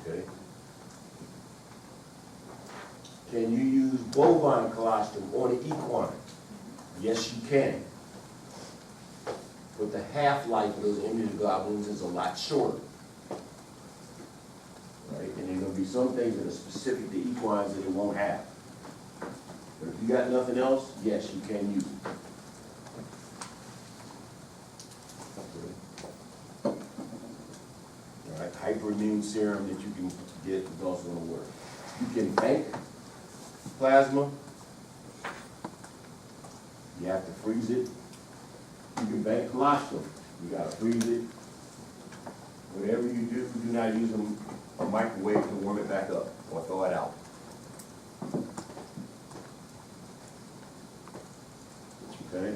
Okay. Can you use bovine colostrum on an equine? Yes, you can. But the half-life of those immunoglobulins is a lot shorter. Right? And there are going to be some things that are specific to equines that it won't have. But if you got nothing else, yes, you can use it. All right, hyperimmune serum that you can get is also going to work. You can bank plasma. You have to freeze it. You can bank colostrum. You got to freeze it. Whatever you do not use a microwave to warm it back up or thaw it out. Okay.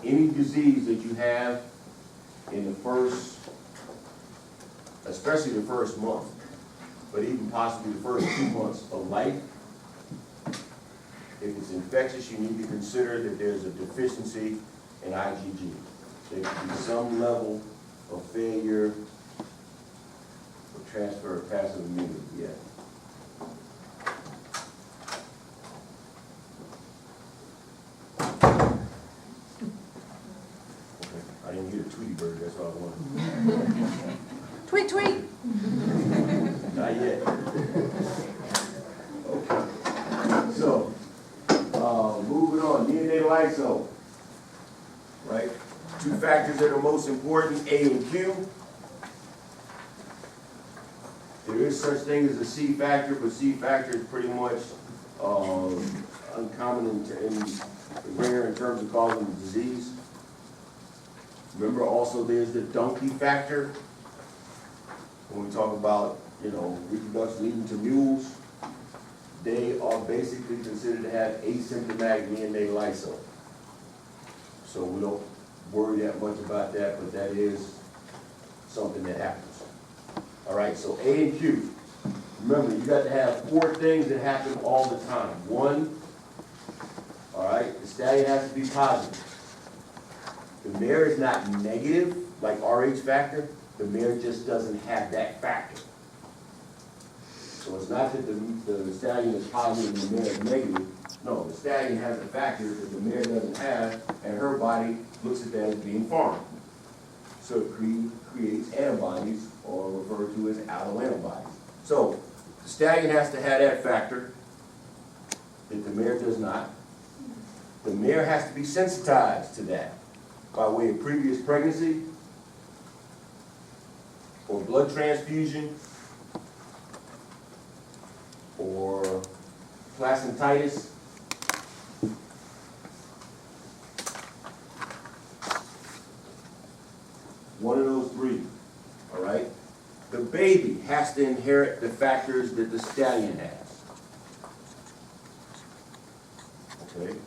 Any disease that you have in the first, especially the first month, but even possibly the first 2 months of life, if it's infectious, you need to consider that there's a deficiency in IgG. There could be some level of failure or transfer of passive immunity. Yeah. Okay. I didn't hear the Tweety bird, that's what I wanted. Tweet, tweet. Not yet. Okay. So, moving on, neonatal isole. Right? Two factors that are most important, A and Q. There is such thing as a C factor, but C factor is pretty much uncommon and rare in terms of causing the disease. Remember also there's the donkey factor. When we talk about, reproduction leading to mules, they are basically considered to have asymptomatic neonatal isole. So we don't worry that much about that, but that is something that happens. All right, so A and Q. Remember, you got to have 4 things that happen all the time. 1, all right, the stallion has to be positive. The mare is not negative, like RH factor. The mare just doesn't have that factor. So it's not that the stallion is positive and the mare is negative. No, the stallion has a factor that the mare doesn't have, and her body looks at that as being foreign. So it creates antibodies, or referred to as alloantibodies. So the stallion has to have that factor that the mare does not. The mare has to be sensitized to that by way of previous pregnancy, or blood transfusion, or placentitis. One of those 3, all right? The baby has to inherit the factors that the stallion has. Okay?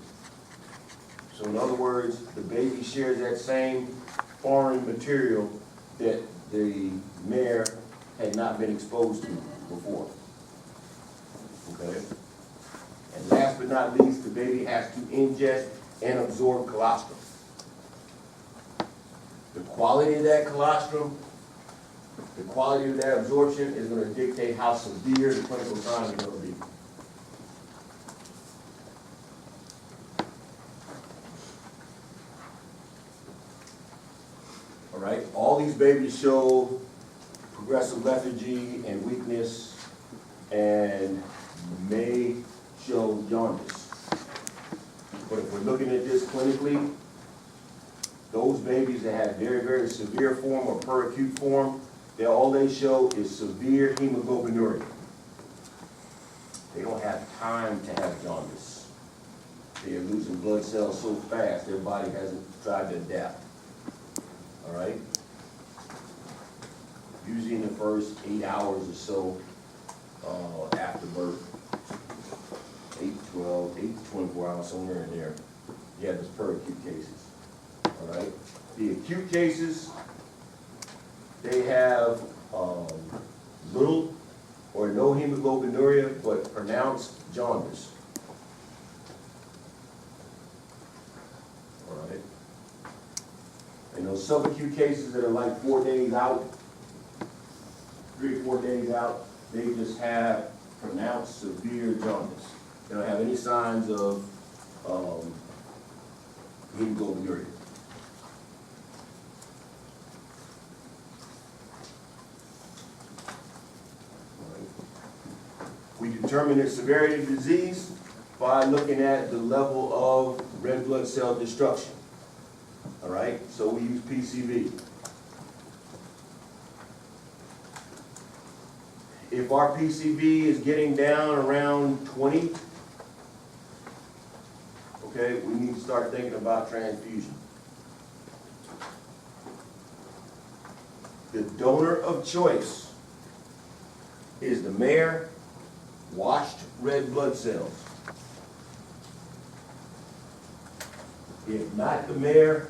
So in other words, the baby shares that same foreign material that the mare had not been exposed to before. Okay? And last but not least, the baby has to ingest and absorb colostrum. The quality of that colostrum, the quality of that absorption is going to dictate how severe the clinical signs are going to be. All right, all these babies show progressive lethargy and weakness and may show jaundice. But if we're looking at this clinically, those babies that have very, very severe form or peracute form, all they show is severe hemoglobinuria. They don't have time to have jaundice. They are losing blood cells so fast, their body hasn't tried to adapt. All right? Usually in the first 8 hours or so after birth, 8 to 24 hours, somewhere in there, you have those peracute cases. All right? The acute cases, they have little or no hemoglobinuria, but pronounced jaundice. All right? And those subacute cases that are like 4 days out, 3 or 4 days out, they just have pronounced severe jaundice. They don't have any signs of hemoglobinuria. We determine the severity of the disease by looking at the level of red blood cell destruction. All right, so we use PCV. If our PCV is getting down around 20, okay, we need to start thinking about transfusion. The donor of choice is the mare washed red blood cells. If not the mare,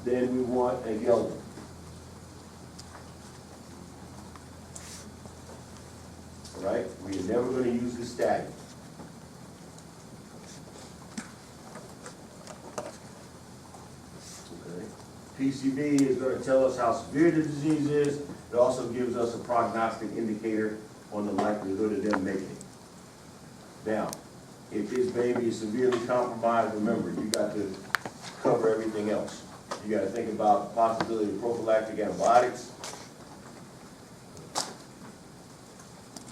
then we want a gelding. All right, we are never going to use the stallion. Okay. PCV is going to tell us how severe the disease is. It also gives us a prognostic indicator on the likelihood of them making it. Now, if this baby is severely compromised, remember, you got to cover everything else. You got to think about the possibility of prophylactic antibiotics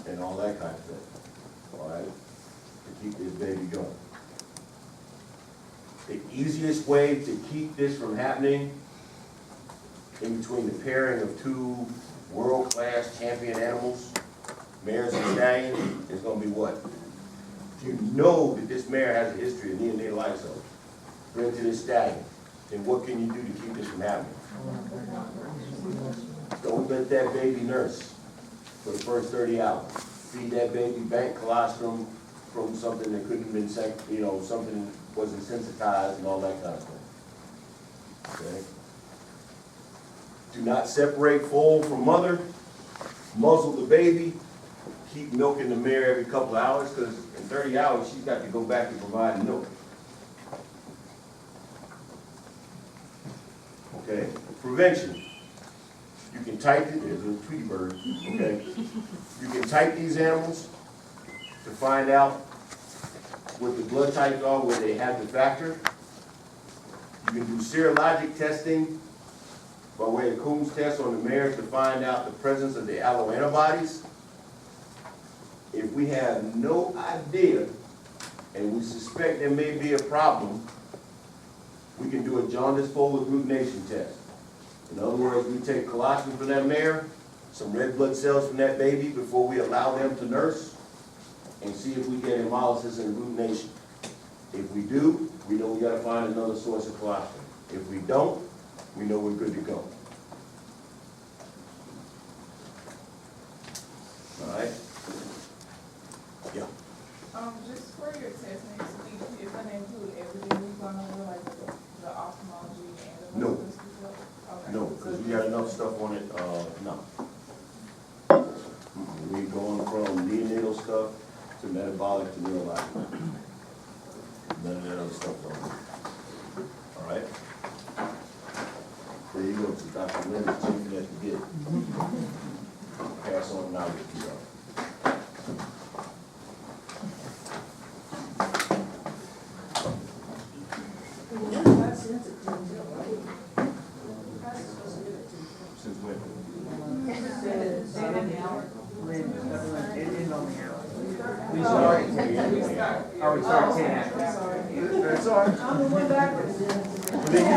and all that kind of thing, all right, to keep this baby going. The easiest way to keep this from happening in between the pairing of two world-class champion animals, mares and stallions, is going to be what? If you know that this mare has a history of neonatal lysomes, bring it to this stallion, then what can you do to keep this from happening? Don't let that baby nurse for the first 30 hours. Feed that baby bank colostrum from something that couldn't have been, something wasn't sensitized and all that kind of thing. Okay? Do not separate foal from mother. Muzzle the baby. Keep milking the mare every couple of hours, because in 30 hours she's got to go back and provide milk. Okay, prevention. You can type it, there's a Tweety bird, okay? You can type these animals to find out what the blood types are, where they have the factor. You can do serologic testing by way of Coombs test on the mares to find out the presence of the alloantibodies. If we have no idea and we suspect there may be a problem, we can do a jaundice foal agglutination test. In other words, we take colostrum from that mare, some red blood cells from that baby before we allow them to nurse, and see if we get hemolysis and agglutination. If we do, we know we got to find another source of colostrum. If we don't, we know we're good to go. All right? Yeah. Just for your test next week, is going to include everything we've gone over, like the ophthalmology and the No. medical stuff? Okay. No, because we got enough stuff on it, no. We're going from neonatal stuff to metabolic to neurologic. None of that other stuff on it. All right? There you go, to Dr. Lynn is chafing at the bit. Pass on knowledge to y'all. Since when? We started 10 after. That's all right. I'm going backwards. But then you